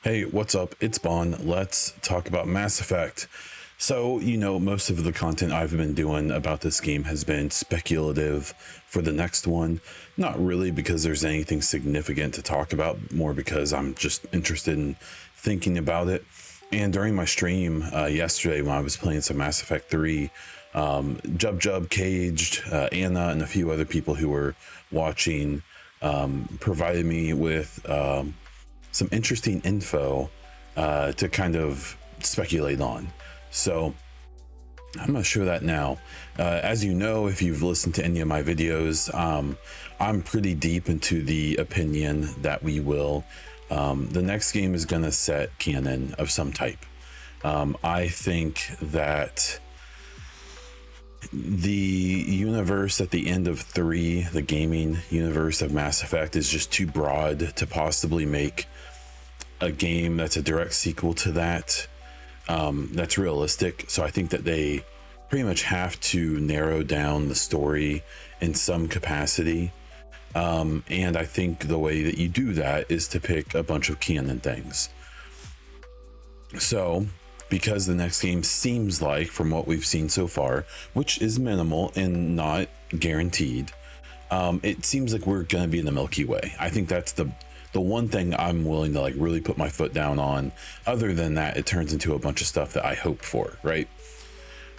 Hey, what's up? It's Bon. Let's talk about Mass Effect. So, most of the content I've been doing about this game has been speculative for the next one. Not really because there's anything significant to talk about, more because I'm just interested in thinking about it. And during my stream yesterday, when I was playing some Mass Effect 3, Jub, Caged, Anna, and a few other people who were watching provided me with some interesting info to kind of speculate on. So I'm going to show that now. As you know, if you've listened to any of my videos, I'm pretty deep into the opinion that the next game is going to set canon of some type. I think that the universe at the end of 3, the gaming universe of Mass Effect, is just too broad to possibly make a game that's a direct sequel to that that's realistic. So I think that they pretty much have to narrow down the story in some capacity, and I think the way that you do that is to pick a bunch of canon things. So because the next game seems like, from what we've seen so far, which is minimal and not guaranteed, it seems like we're going to be in the Milky Way. I think that's the one thing I'm willing to really put my foot down on. Other than that, it turns into a bunch of stuff that I hope for, right?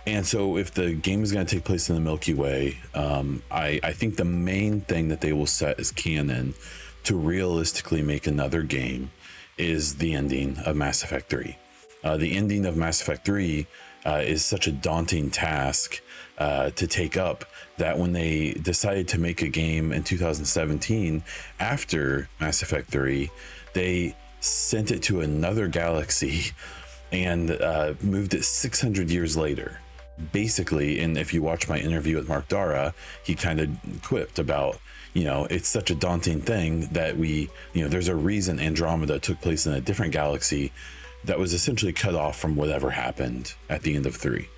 And so if the game is going to take place in the Milky Way, I think the main thing that they will set as canon to realistically make another game is the ending of Mass Effect 3. The ending of Mass Effect 3 is such a daunting task to take up that when they decided to make a game in 2017 after Mass Effect 3, they sent it to another galaxy and moved it 600 years later. Basically, and if you watch my interview with Mark Dara, he kind of quipped about, it's such a daunting thing that there's a reason Andromeda took place in a different galaxy that was essentially cut off from whatever happened at the end of 3.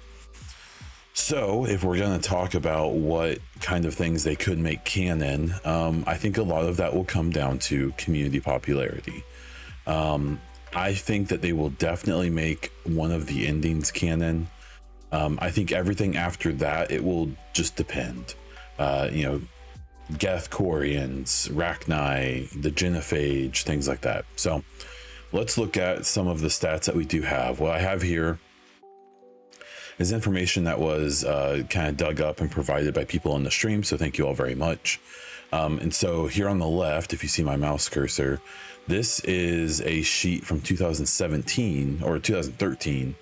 So if we're going to talk about what kind of things they could make canon, I think a lot of that will come down to community popularity. I think that they will definitely make one of the endings canon. I think everything after that, it will just depend. Geth Quarians, Rachni, the Genophage, things like that. So let's look at some of the stats that we do have. What I have here is information that was kind of dug up and provided by people on the stream, so thank you all very much. And so here on the left, if you see my mouse cursor, this is a sheet from 2017 or 2013,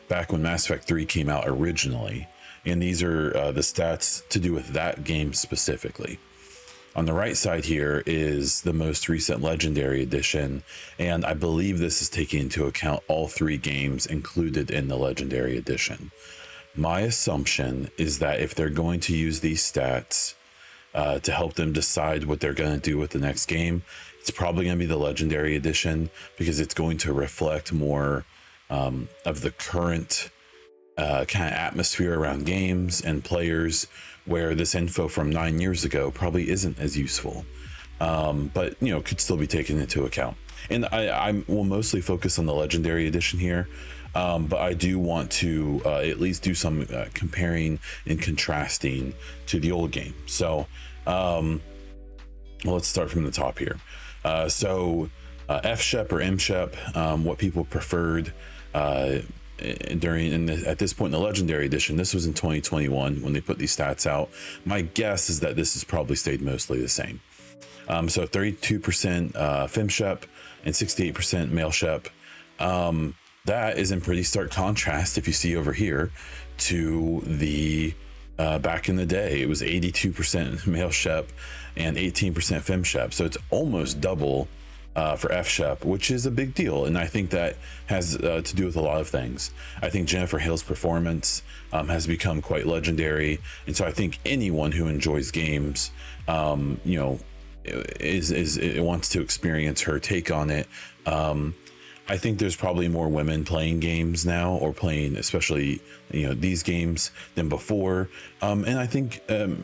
back when Mass Effect 3 came out originally. And these are the stats to do with that game specifically. On the right side here is the most recent Legendary Edition, and I believe this is taking into account all 3 games included in the Legendary Edition. My assumption is that if they're going to use these stats to help them decide what they're going to do with the next game, it's probably going to be the Legendary Edition, because it's going to reflect more of the current kind of atmosphere around games and players, where this info from 9 years ago probably isn't as useful, but could still be taken into account. And I will mostly focus on the Legendary Edition here, but I do want to at least do some comparing and contrasting to the old game. So let's start from the top here. So F-Shep or M-Shep, what people preferred at this point in the Legendary Edition. This was in 2021 when they put these stats out. My guess is that this has probably stayed mostly the same. So 32% Fem-Shep and 68% Male-Shep. That is in pretty stark contrast, if you see over here, to the back in the day. It was 82% Male-Shep and 18% Fem-Shep. So it's almost double for F-Shep, which is a big deal. And I think that has to do with a lot of things. I think Jennifer Hale's performance has become quite legendary. And so I think anyone who enjoys games, wants to experience her take on it. I think there's probably more women playing games now, or playing especially these games, than before. And I think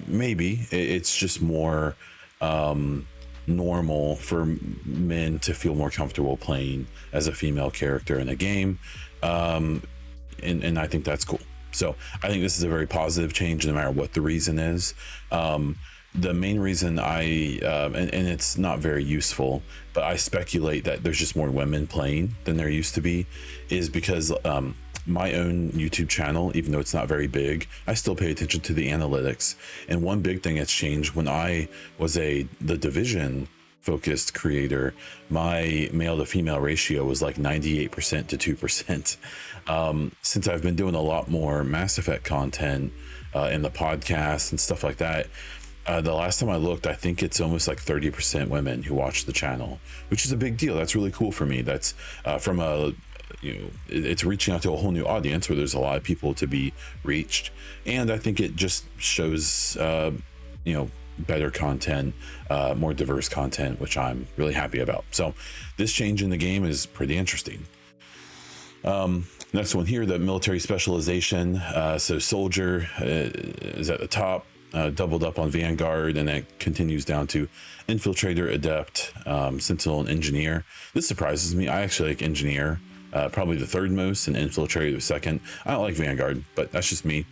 maybe it's just more normal for men to feel more comfortable playing as a female character in a game. And I think that's cool. So I think this is a very positive change, no matter what the reason is. The main reason and it's not very useful, but I speculate that there's just more women playing than there used to be, is because my own YouTube channel, even though it's not very big, I still pay attention to the analytics. And one big thing that's changed, when I was the Division focused creator, my male to female ratio was like 98% to 2%. Since I've been doing a lot more Mass Effect content in the podcast and stuff like that, the last time I looked, I think it's almost like 30% women who watch the channel, which is a big deal. That's really cool for me. That's from it's reaching out to a whole new audience where there's a lot of people to be reached. And I think it just shows, better content, more diverse content, which I'm really happy about. So this change in the game is pretty interesting. Next one here, the military specialization. So soldier is at the top, doubled up on Vanguard, and it continues down to infiltrator, adept, sentinel, and engineer. This surprises me. I actually like engineer, probably the third most, and infiltrator the second. I don't like Vanguard, but that's just me.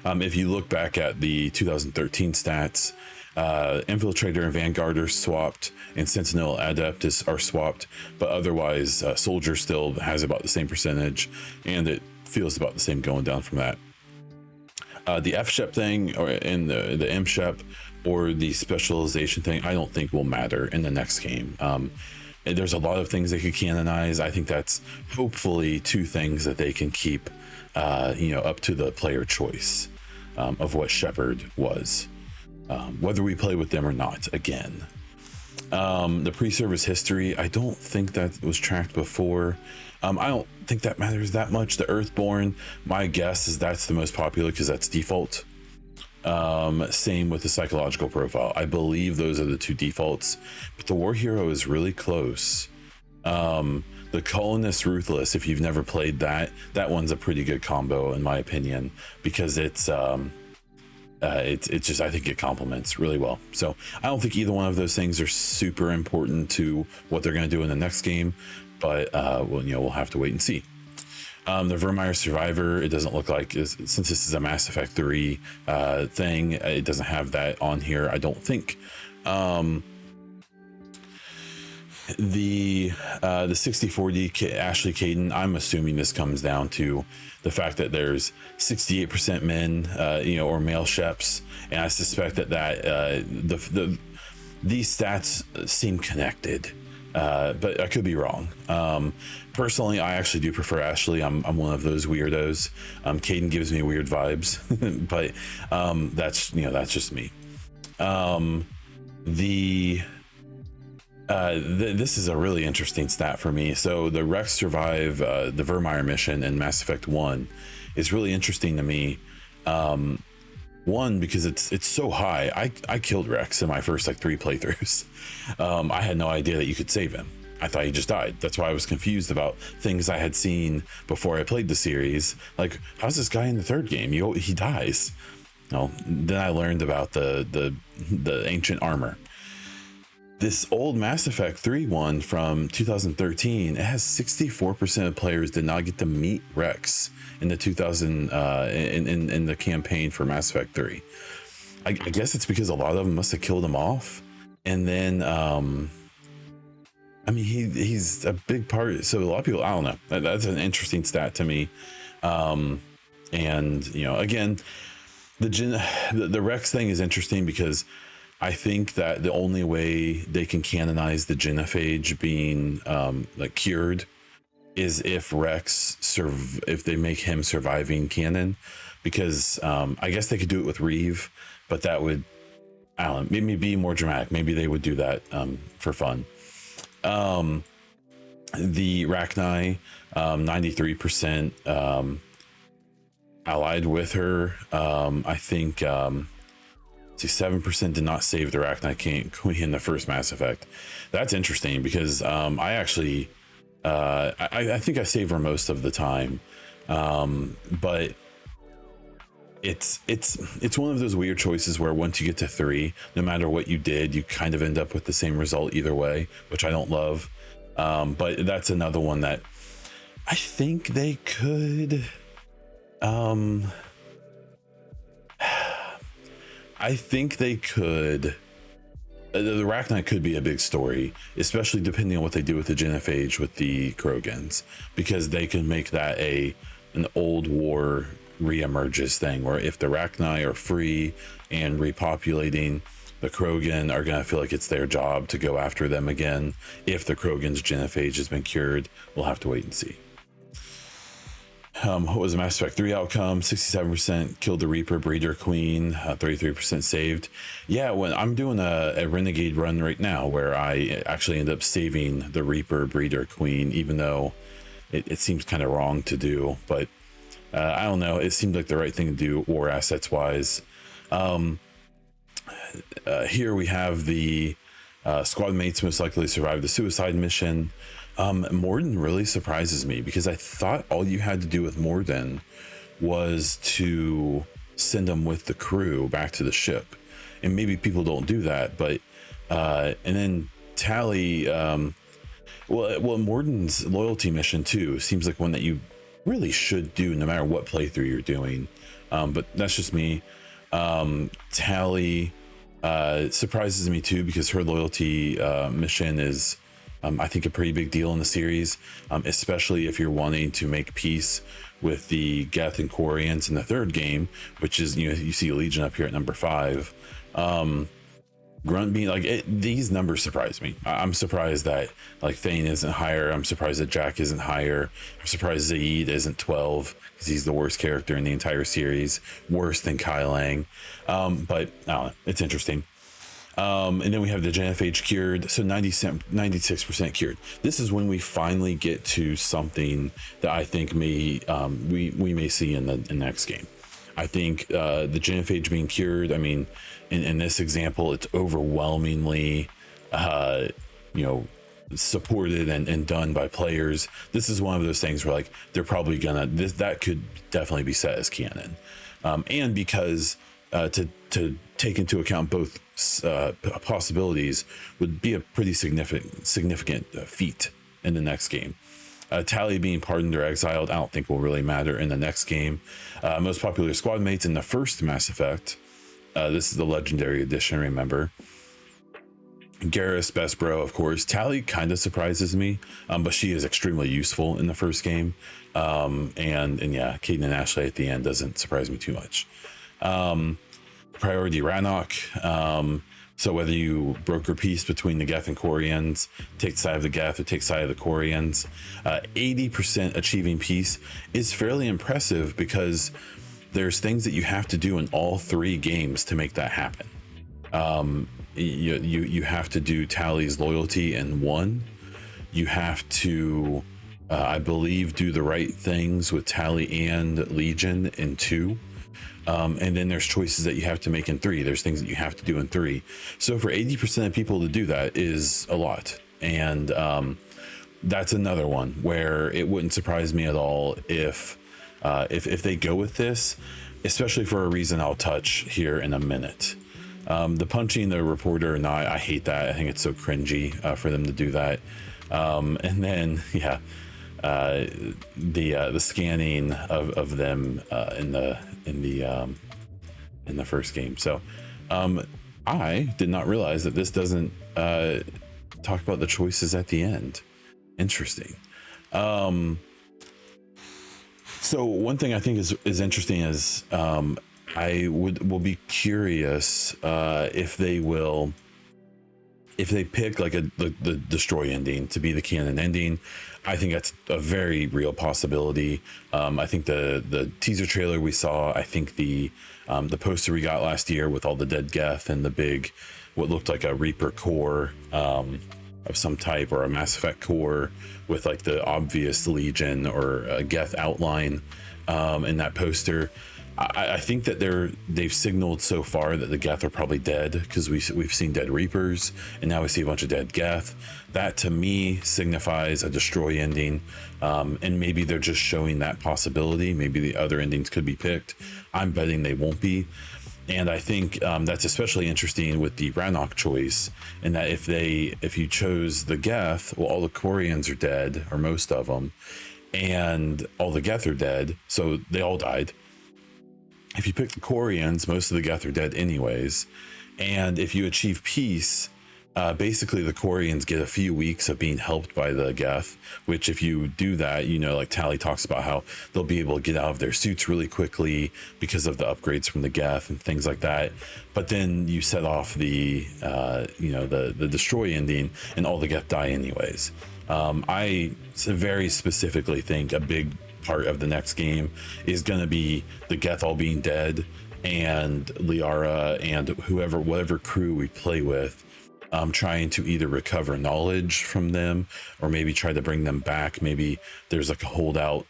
If you look back at the 2013 stats, infiltrator and Vanguard are swapped, and sentinel adept are swapped, but otherwise soldier still has about the same percentage, and it feels about the same going down from that. The F-Shep thing, or in the M-Shep, or the specialization thing, I don't think will matter in the next game. There's a lot of things they could canonize. I think that's hopefully two things that they can keep up to the player choice of what Shepard was, whether we play with them or not. Again, the pre-service history, I don't think that was tracked before. I don't think that matters that much. The Earthborn, my guess is that's the most popular because that's default. Same with the psychological profile. I believe those are the two defaults, but the war hero is really close. The colonist ruthless, if you've never played that one's a pretty good combo in my opinion, because it's just, I think it complements really well. So I don't think either one of those things are super important to what they're going to do in the next game, but we'll have to wait and see. The Vermeer Survivor, it doesn't look like, since this is a Mass Effect 3 thing, it doesn't have that on here, I don't think. The 60/40 Ashley Caden, I'm assuming this comes down to the fact that there's 68% men, or male Sheps, and I suspect that these stats seem connected, but I could be wrong. Personally, I actually do prefer Ashley. I'm one of those weirdos. Caden gives me weird vibes, but that's just me. This is a really interesting stat for me. So the Rex survive the Vermeer mission in Mass Effect 1 is really interesting to me. One, because it's so high. I killed Rex in my first 3 playthroughs. I had no idea that you could save him. I thought he just died. That's why I was confused about things I had seen before I played the series. Like, how's this guy in the third game? He dies. No, then I learned about the ancient armor. This old Mass Effect 3 one from 2013, it has 64% of players did not get to meet Rex in the in the campaign for Mass Effect 3. I guess it's because a lot of them must have killed him off, and then he's a big part. So a lot of people, I don't know. That's an interesting stat to me. And again, the Rex thing is interesting because I think that the only way they can canonize the genophage being cured is if if they make him surviving canon, because I guess they could do it with Reeve, but that would, I don't know, maybe be more dramatic. Maybe they would do that for fun. The Rachni, 93% allied with her. I think 7% did not save the Rachni Queen in the first Mass Effect. That's interesting because I actually I think I save her most of the time, but it's one of those weird choices where once you get to 3, no matter what you did, you kind of end up with the same result either way, which I don't love. But that's another one that I think they could. I think they could. The Rachni could be a big story, especially depending on what they do with the Genophage with the Krogans, because they can make that an old war reemerges thing, where if the Rachni are free and repopulating, the Krogan are going to feel like it's their job to go after them again. If the Krogan's Genophage has been cured, we'll have to wait and see. What was the Mass Effect 3 outcome? 67% killed the Reaper Breeder Queen, 33% saved. Yeah, when I'm doing a Renegade run right now where I actually end up saving the Reaper Breeder Queen, even though it seems kind of wrong to do, but I don't know. It seemed like the right thing to do war assets wise. Here we have the squad mates most likely to survive the suicide mission. Morden really surprises me because I thought all you had to do with Morden was to send them with the crew back to the ship, and maybe people don't do that. But and then Tally, well, Morden's loyalty mission too seems like one that you really should do no matter what playthrough you're doing. But that's just me. Tally surprises me too because her loyalty mission is, I think, a pretty big deal in the series, especially if you're wanting to make peace with the Geth and Quarians in the 3rd game, which is, you see Legion up here at number 5. Grunt being like these numbers surprise me. I'm surprised that like Thane isn't higher. I'm surprised that Jack isn't higher. I'm surprised Zaid isn't 12 because he's the worst character in the entire series, worse than Kai Lang. But I don't know, it's interesting. And then we have the Genophage cured, so 96% cured. This is when we finally get to something that I think we may see in the next game. I think the Genophage being cured, I mean, in this example, it's overwhelmingly, supported and done by players. This is one of those things where like they're probably gonna that could definitely be set as canon, and because to take into account both possibilities would be a pretty significant feat in the next game. Tally being pardoned or exiled, I don't think will really matter in the next game. Most popular squad mates in the first Mass Effect. This is the Legendary Edition, remember. Garrus, best bro, of course. Tally kind of surprises me, but she is extremely useful in the first game. And yeah, Caden and Ashley at the end doesn't surprise me too much. Priority Rannoch. So whether you broker peace between the Geth and Quarians, take the side of the Geth or take side of the Quarians, 80% achieving peace is fairly impressive because there's things that you have to do in all 3 games to make that happen. You have to do Tally's loyalty in 1. You have to, I believe, do the right things with Tally and Legion in 2. And then there's choices that you have to make in 3. There's things that you have to do in 3. So for 80% of people to do that is a lot. And that's another one where it wouldn't surprise me at all if they go with this, especially for a reason I'll touch here in a minute. The punching the reporter or not, I hate that. I think it's so cringy for them to do that. And then, yeah, the scanning of them in the first game. So I did not realize that this doesn't talk about the choices at the end. Interesting. So one thing I think is interesting is I will be curious if they pick like the destroy ending to be the canon ending. I think that's a very real possibility. I think the teaser trailer we saw, I think the poster we got last year with all the dead Geth and the big, what looked like a Reaper core of some type, or a Mass Effect core with like the obvious Legion or a Geth outline in that poster. I think that they've signaled so far that the Geth are probably dead, because we've seen dead Reapers, and now we see a bunch of dead Geth. That to me signifies a destroy ending, and maybe they're just showing that possibility. Maybe the other endings could be picked. I'm betting they won't be. And I think that's especially interesting with the Rannoch choice, in that if you chose the Geth, well, all the Quarians are dead, or most of them, and all the Geth are dead, so they all died. If you pick the Quarians, most of the Geth are dead anyways. And if you achieve peace, basically the Quarians get a few weeks of being helped by the Geth, which if you do that, like Tally talks about how they'll be able to get out of their suits really quickly because of the upgrades from the Geth and things like that. But then you set off the destroy ending, and all the Geth die anyways. I very specifically think a big part of the next game is going to be the Geth all being dead, and Liara and whatever crew we play with, trying to either recover knowledge from them, or maybe try to bring them back. Maybe there's like a holdout,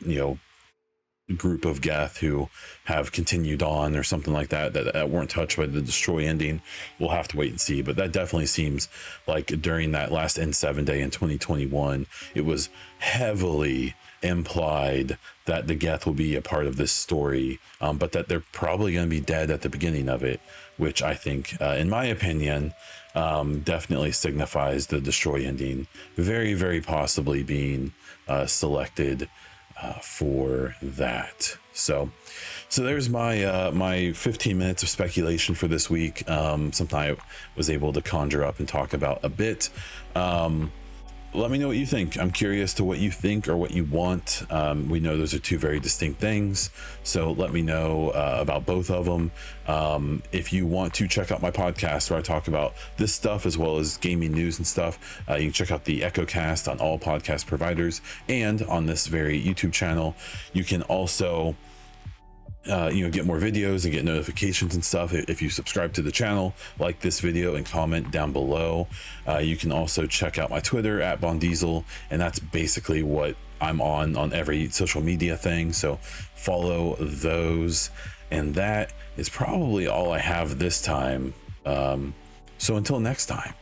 group of Geth who have continued on, or something like that weren't touched by the destroy ending. We'll have to wait and see, but that definitely seems like during that last N7 day in 2021, it was heavily implied that the Geth will be a part of this story, but that they're probably going to be dead at the beginning of it, which I think, in my opinion, definitely signifies the destroy ending very, very possibly being selected for that. So there's my 15 minutes of speculation for this week. Something I was able to conjure up and talk about a bit. Let me know what you think. I'm curious to what you think or what you want. We know those are two very distinct things, so let me know about both of them. If you want to check out my podcast where I talk about this stuff as well as gaming news and stuff, you can check out the EchoCast on all podcast providers and on this very YouTube channel. You can also get more videos and get notifications and stuff if you subscribe to the channel, like this video, and comment down below. You can also check out my Twitter at Bondiesel, and that's basically what I'm on every social media thing, so follow those. And that is probably all I have this time, so until next time.